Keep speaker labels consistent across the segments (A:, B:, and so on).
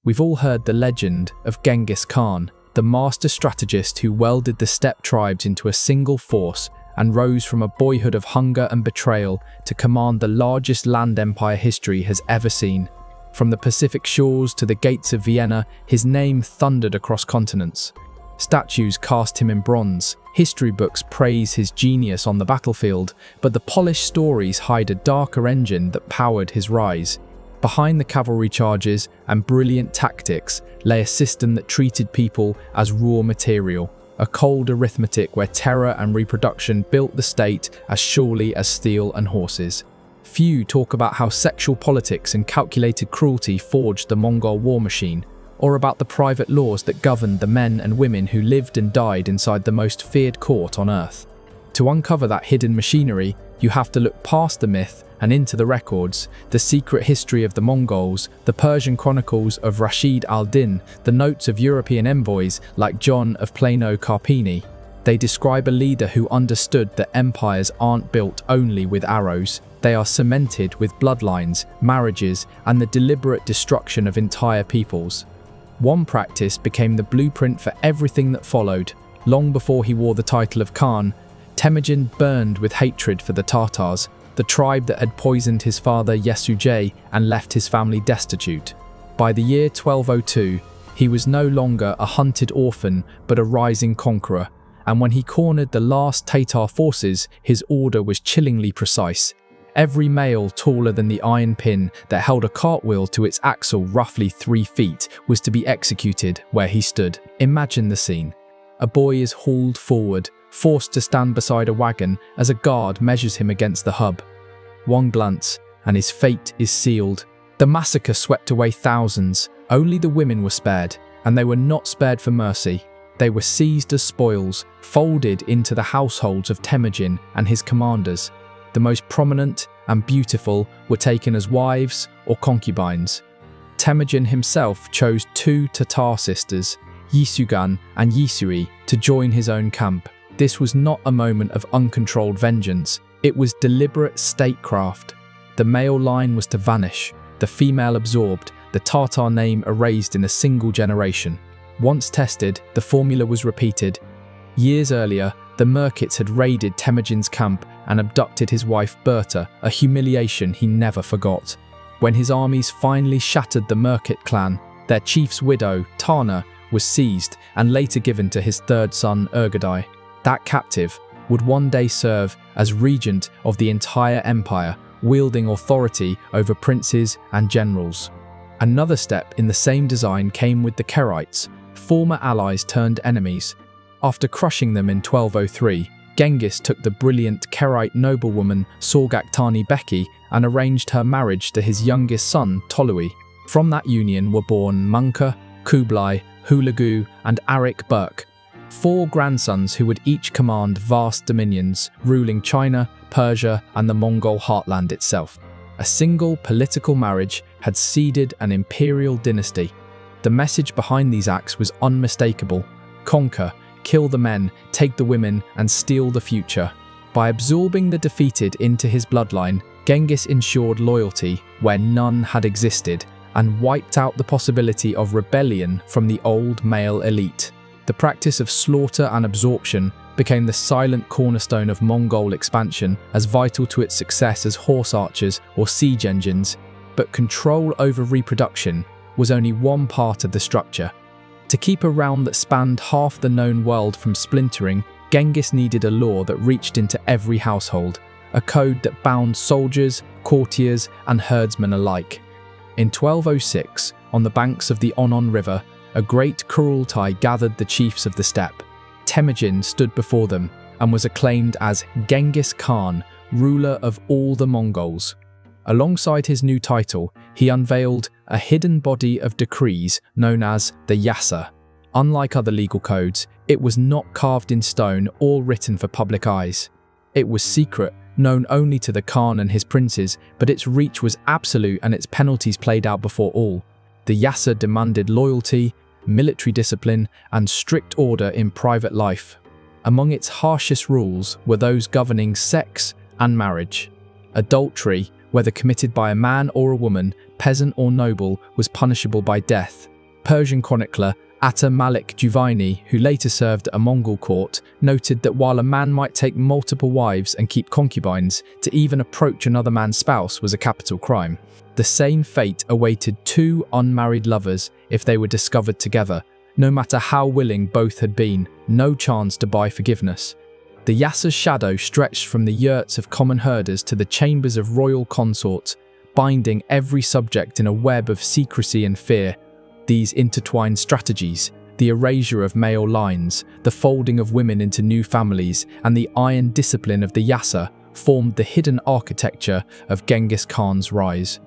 A: We've all heard the legend of Genghis Khan, the master strategist who welded the steppe tribes into a single force and rose from a boyhood of hunger and betrayal to command the largest land empire history has ever seen. From the Pacific shores to the gates of Vienna, his name thundered across continents. Statues cast him in bronze, history books praise his genius on the battlefield, but the polished stories hide a darker engine that powered his rise. Behind the cavalry charges and brilliant tactics lay a system that treated people as raw material, a cold arithmetic where terror and reproduction built the state as surely as steel and horses. Few talk about how sexual politics and calculated cruelty forged the Mongol war machine, or about the private laws that governed the men and women who lived and died inside the most feared court on earth. To uncover that hidden machinery, you have to look past the myth and into the records, the secret history of the Mongols, the Persian chronicles of Rashid al-Din, the notes of European envoys like John of Plano Carpini. They describe a leader who understood that empires aren't built only with arrows. They are cemented with bloodlines, marriages, and the deliberate destruction of entire peoples. One practice became the blueprint for everything that followed. Long before he wore the title of Khan, Temujin burned with hatred for the Tatars, the tribe that had poisoned his father Yesugei and left his family destitute. By the year 1202, he was no longer a hunted orphan but a rising conqueror, and when he cornered the last Tatar forces, his order was chillingly precise. Every male taller than the iron pin that held a cartwheel to its axle roughly 3 feet was to be executed where he stood. Imagine the scene. A boy is hauled forward, forced to stand beside a wagon as a guard measures him against the hub. One glance, and his fate is sealed. The massacre swept away thousands. Only the women were spared, and they were not spared for mercy. They were seized as spoils, folded into the households of Temujin and his commanders. The most prominent and beautiful were taken as wives or concubines. Temujin himself chose 2 Tatar sisters, Yisugan and Yisui, to join his own camp. This was not a moment of uncontrolled vengeance. It was deliberate statecraft. The male line was to vanish, the female absorbed, the Tatar name erased in a single generation. Once tested, the formula was repeated. Years earlier, the Merkits had raided Temujin's camp and abducted his wife Berta, a humiliation he never forgot. When his armies finally shattered the Merkit clan, their chief's widow, Tana, was seized and later given to his 3rd son, Urgadai. That captive would one day serve as regent of the entire empire, wielding authority over princes and generals. Another step in the same design came with the Kerites, former allies turned enemies. After crushing them in 1203, Genghis took the brilliant Kerite noblewoman Sorgaktani Beki and arranged her marriage to his youngest son, Tolui. From that union were born Munka, Kublai, Hulagu, and Arik Burk, 4 grandsons who would each command vast dominions, ruling China, Persia, and the Mongol heartland itself. A single political marriage had seeded an imperial dynasty. The message behind these acts was unmistakable: conquer, kill the men, take the women, and steal the future. By absorbing the defeated into his bloodline, Genghis ensured loyalty where none had existed and wiped out the possibility of rebellion from the old male elite. The practice of slaughter and absorption became the silent cornerstone of Mongol expansion, as vital to its success as horse archers or siege engines. But control over reproduction was only one part of the structure. To keep a realm that spanned half the known world from splintering, Genghis needed a law that reached into every household, a code that bound soldiers, courtiers, and herdsmen alike. In 1206, on the banks of the Onon River, a great Kurultai gathered the chiefs of the steppe. Temujin stood before them and was acclaimed as Genghis Khan, ruler of all the Mongols. Alongside his new title, he unveiled a hidden body of decrees known as the Yasa. Unlike other legal codes, it was not carved in stone or written for public eyes. It was secret, known only to the Khan and his princes, but its reach was absolute and its penalties played out before all. The Yasa demanded loyalty, military discipline, and strict order in private life. Among its harshest rules were those governing sex and marriage. Adultery, whether committed by a man or a woman, peasant or noble, was punishable by death. Persian chronicler Atta Malik Juvaini, who later served at a Mongol court, noted that while a man might take multiple wives and keep concubines, to even approach another man's spouse was a capital crime. The same fate awaited two unmarried lovers if they were discovered together. No matter how willing both had been, no chance to buy forgiveness. The Yassa's shadow stretched from the yurts of common herders to the chambers of royal consorts, binding every subject in a web of secrecy and fear. These intertwined strategies, the erasure of male lines, the folding of women into new families, and the iron discipline of the Yassa formed the hidden architecture of Genghis Khan's rise.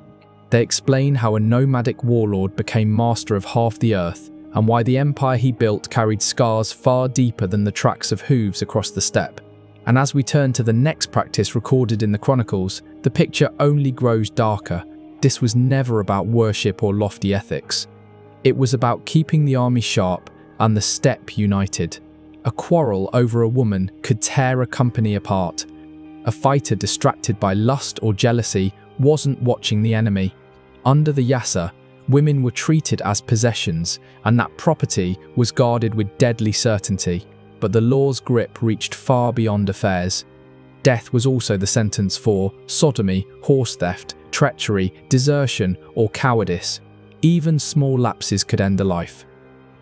A: They explain how a nomadic warlord became master of half the earth, and why the empire he built carried scars far deeper than the tracks of hooves across the steppe. And as we turn to the next practice recorded in the chronicles, the picture only grows darker. This was never about worship or lofty ethics. It was about keeping the army sharp and the steppe united. A quarrel over a woman could tear a company apart. A fighter distracted by lust or jealousy wasn't watching the enemy. Under the Yassa, women were treated as possessions, and that property was guarded with deadly certainty. But the law's grip reached far beyond affairs. Death was also the sentence for sodomy, horse theft, treachery, desertion, or cowardice. Even small lapses could end a life.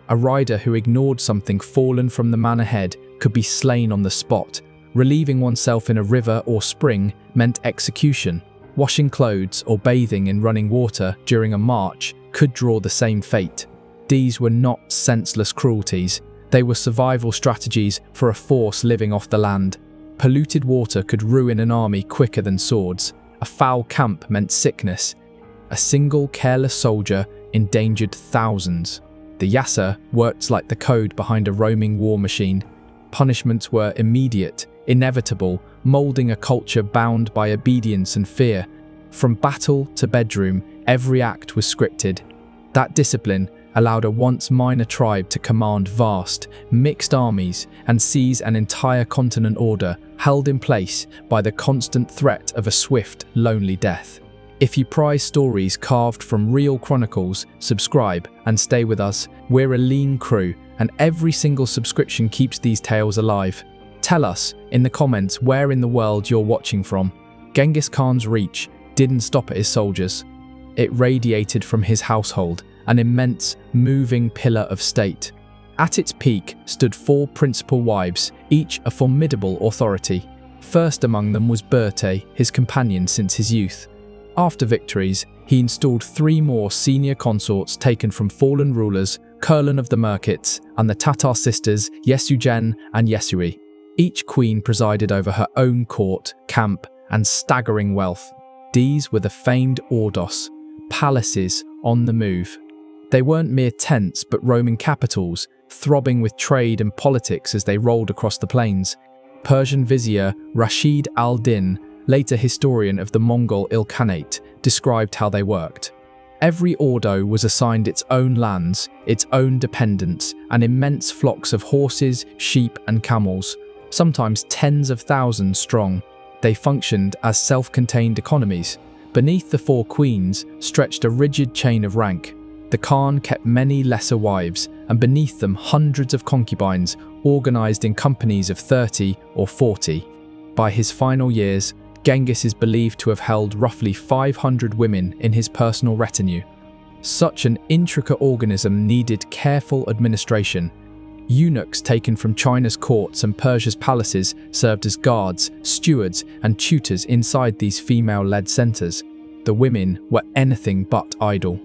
A: A rider who ignored something fallen from the man ahead could be slain on the spot. Relieving oneself in a river or spring meant execution. Washing clothes or bathing in running water during a march could draw the same fate. These were not senseless cruelties. They were survival strategies for a force living off the land. Polluted water could ruin an army quicker than swords. A foul camp meant sickness. A single careless soldier endangered thousands. The Yassa worked like the code behind a roaming war machine. Punishments were immediate, inevitable, molding a culture bound by obedience and fear. From battle to bedroom, every act was scripted. That discipline allowed a once minor tribe to command vast, mixed armies and seize an entire continent order held in place by the constant threat of a swift, lonely death. If you prize stories carved from real chronicles, subscribe and stay with us. We're a lean crew, and every single subscription keeps these tales alive. Tell us in the comments where in the world you're watching from. Genghis Khan's reach didn't stop at his soldiers. It radiated from his household, an immense, moving pillar of state. At its peak stood 4 principal wives, each a formidable authority. First among them was Bertay, his companion since his youth. After victories, he installed 3 more senior consorts taken from fallen rulers, Kurlan of the Merkits, and the Tatar sisters Yesugen and Yesui. Each queen presided over her own court, camp, and staggering wealth. These were the famed Ordos, palaces on the move. They weren't mere tents but Roman capitals, throbbing with trade and politics as they rolled across the plains. Persian vizier Rashid al-Din, later historian of the Mongol Ilkhanate, described how they worked. Every ordo was assigned its own lands, its own dependents, and immense flocks of horses, sheep, and camels, sometimes tens of thousands strong. They functioned as self-contained economies. Beneath the 4 queens stretched a rigid chain of rank. The Khan kept many lesser wives, and beneath them hundreds of concubines, organized in companies of 30 or 40. By his final years, Genghis is believed to have held roughly 500 women in his personal retinue. Such an intricate organism needed careful administration. Eunuchs taken from China's courts and Persia's palaces served as guards, stewards, and tutors inside these female-led centers. The women were anything but idle.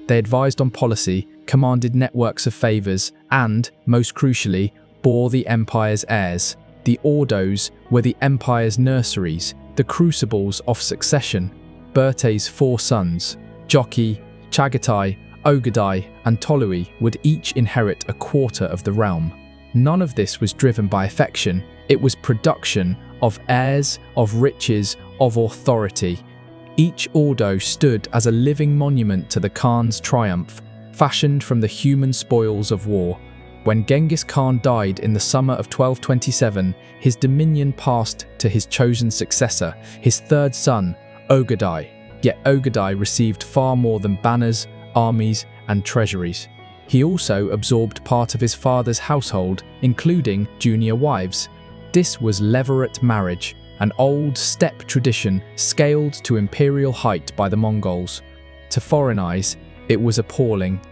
A: They advised on policy, commanded networks of favors, and, most crucially, bore the empire's heirs. The Ordos were the empire's nurseries, the crucibles of succession. Bertay's 4 sons, Jochi, Chagatai, Ogadai, and Tolui, would each inherit a quarter of the realm. None of this was driven by affection. It was production of heirs, of riches, of authority. Each Ordo stood as a living monument to the Khan's triumph, fashioned from the human spoils of war. When Genghis Khan died in the summer of 1227, his dominion passed to his chosen successor, his 3rd son, Ogadai. Yet Ogadai received far more than banners, armies, and treasuries. He also absorbed part of his father's household, including junior wives. This was levirate marriage, an old steppe tradition scaled to imperial height by the Mongols. To foreign eyes, it was appalling.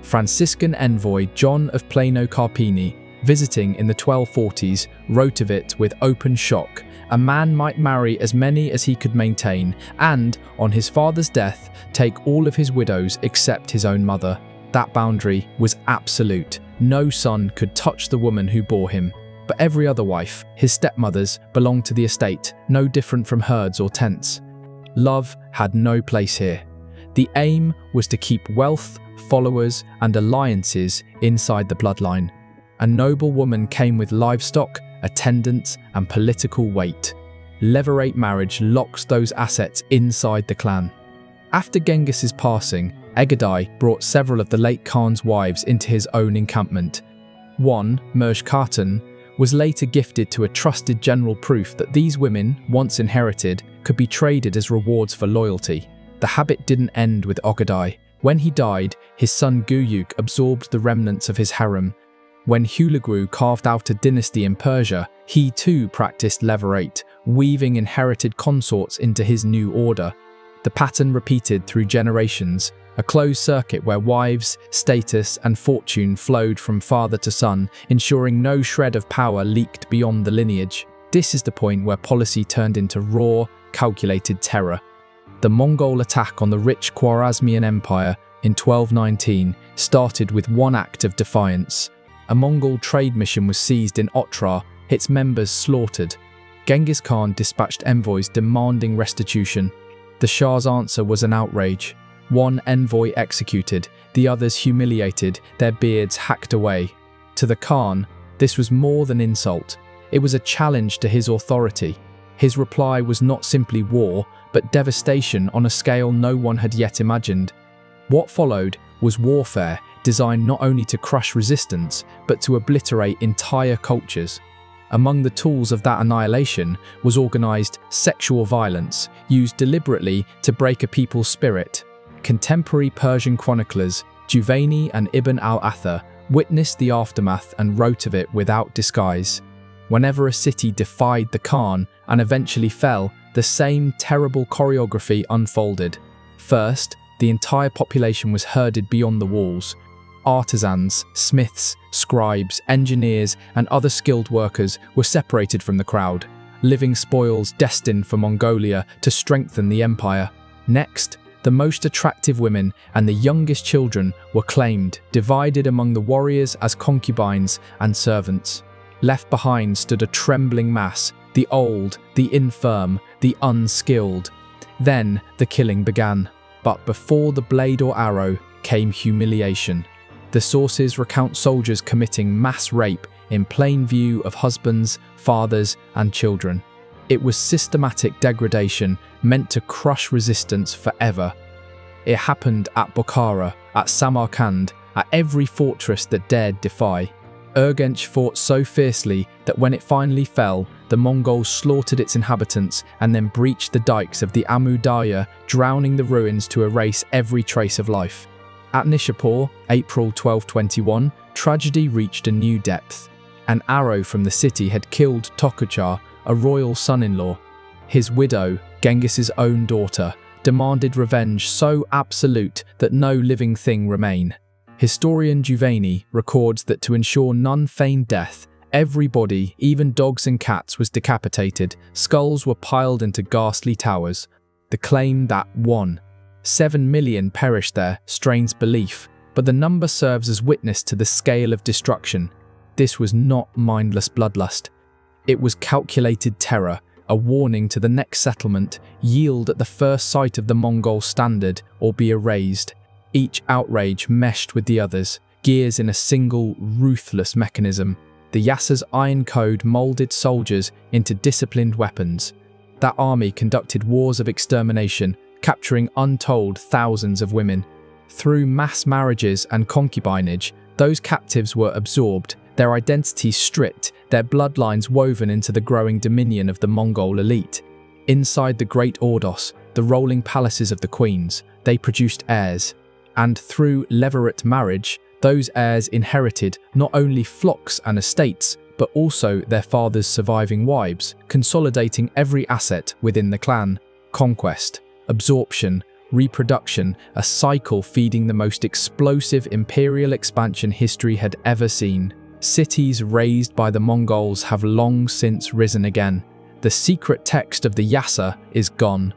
A: Franciscan envoy John of Plano Carpini, visiting in the 1240s, wrote of it with open shock. A man might marry as many as he could maintain, and, on his father's death, take all of his widows except his own mother. That boundary was absolute. No son could touch the woman who bore him. But every other wife, his stepmothers, belonged to the estate, no different from herds or tents. Love had no place here. The aim was to keep wealth, followers, and alliances inside the bloodline. A noble woman came with livestock, attendants, and political weight. Levirate marriage locks those assets inside the clan. After Genghis's passing, Egedei brought several of the late Khan's wives into his own encampment. One, Merj Khatun, was later gifted to a trusted general, proof that these women, once inherited, could be traded as rewards for loyalty. The habit didn't end with Ogedei. When he died, his son Guyuk absorbed the remnants of his harem. When Hulagru carved out a dynasty in Persia, he too practiced levirate, weaving inherited consorts into his new order. The pattern repeated through generations, a closed circuit where wives, status, and fortune flowed from father to son, ensuring no shred of power leaked beyond the lineage. This is the point where policy turned into raw, calculated terror. The Mongol attack on the rich Khwarezmian Empire in 1219 started with one act of defiance. A Mongol trade mission was seized in Otrar, its members slaughtered. Genghis Khan dispatched envoys demanding restitution. The Shah's answer was an outrage. One envoy executed, the others humiliated, their beards hacked away. To the Khan, this was more than insult. It was a challenge to his authority. His reply was not simply war, but devastation on a scale no one had yet imagined. What followed was warfare designed not only to crush resistance, but to obliterate entire cultures. Among the tools of that annihilation was organized sexual violence, used deliberately to break a people's spirit. Contemporary Persian chroniclers, Juvaini and Ibn al-Athar, witnessed the aftermath and wrote of it without disguise. Whenever a city defied the Khan and eventually fell, the same terrible choreography unfolded. First, the entire population was herded beyond the walls. Artisans, smiths, scribes, engineers, and other skilled workers were separated from the crowd, living spoils destined for Mongolia to strengthen the empire. Next, the most attractive women and the youngest children were claimed, divided among the warriors as concubines and servants. Left behind stood a trembling mass, the old, the infirm, the unskilled. Then the killing began. But before the blade or arrow came humiliation. The sources recount soldiers committing mass rape in plain view of husbands, fathers, and children. It was systematic degradation meant to crush resistance forever. It happened at Bukhara, at Samarkand, at every fortress that dared defy. Urgench fought so fiercely that when it finally fell, the Mongols slaughtered its inhabitants and then breached the dikes of the Amu Darya, drowning the ruins to erase every trace of life. At Nishapur, April 1221, tragedy reached a new depth. An arrow from the city had killed Tokuchar, a royal son-in-law. His widow, Genghis's own daughter, demanded revenge so absolute that no living thing remained. Historian Juvaini records that to ensure none feigned death, every body, even dogs and cats, was decapitated, skulls were piled into ghastly towers. The claim that 7 million perished there strains belief, but the number serves as witness to the scale of destruction. This was not mindless bloodlust. It was calculated terror, a warning to the next settlement: yield at the first sight of the Mongol standard or be erased. Each outrage meshed with the others, gears in a single, ruthless mechanism. The Yassa's iron code molded soldiers into disciplined weapons. That army conducted wars of extermination, capturing untold thousands of women. Through mass marriages and concubinage, those captives were absorbed, their identities stripped, their bloodlines woven into the growing dominion of the Mongol elite. Inside the great Ordos, the rolling palaces of the queens, they produced heirs. And through levirate marriage, Those heirs inherited not only flocks and estates, but also their father's surviving wives, consolidating every asset within the clan. Conquest, absorption, reproduction, a cycle feeding the most explosive imperial expansion history had ever seen. Cities razed by the Mongols have long since risen again. The secret text of the Yasa is gone.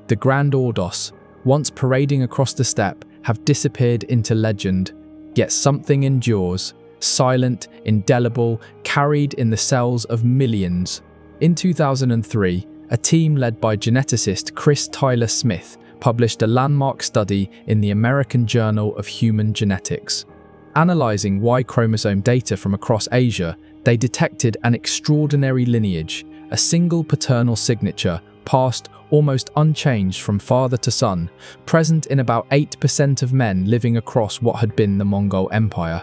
A: The Grand Ordos, once parading across the steppe, have disappeared into legend. Yet something endures, silent, indelible, carried in the cells of millions. In 2003, a team led by geneticist Chris Tyler Smith published a landmark study in the American Journal of Human Genetics. Analyzing Y chromosome data from across Asia, they detected an extraordinary lineage, a single paternal signature passed almost unchanged from father to son, present in about 8% of men living across what had been the Mongol Empire.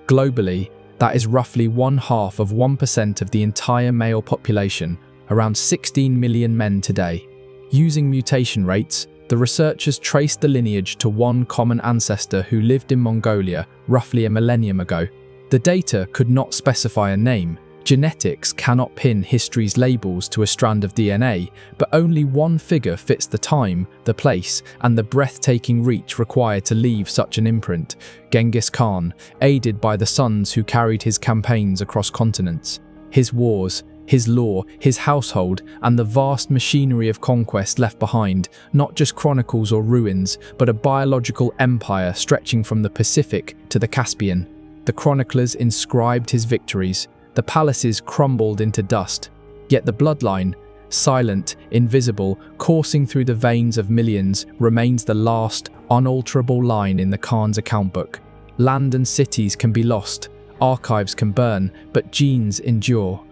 A: Globally, that is roughly 0.5% of the entire male population, around 16 million men today. Using mutation rates, the researchers traced the lineage to one common ancestor who lived in Mongolia roughly a millennium ago. The data could not specify a name. Genetics cannot pin history's labels to a strand of DNA, but only one figure fits the time, the place, and the breathtaking reach required to leave such an imprint: Genghis Khan, aided by the sons who carried his campaigns across continents. His wars, his law, his household, and the vast machinery of conquest left behind, not just chronicles or ruins, but a biological empire stretching from the Pacific to the Caspian. The chroniclers inscribed his victories. The palaces crumbled into dust. Yet the bloodline, silent, invisible, coursing through the veins of millions, remains the last, unalterable line in the Khan's account book. Land and cities can be lost, archives can burn, but genes endure.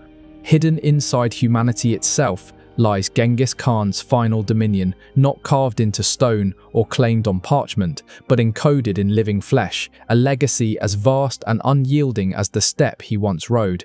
A: Hidden inside humanity itself lies Genghis Khan's final dominion, not carved into stone or claimed on parchment, but encoded in living flesh, a legacy as vast and unyielding as the steppe he once rode.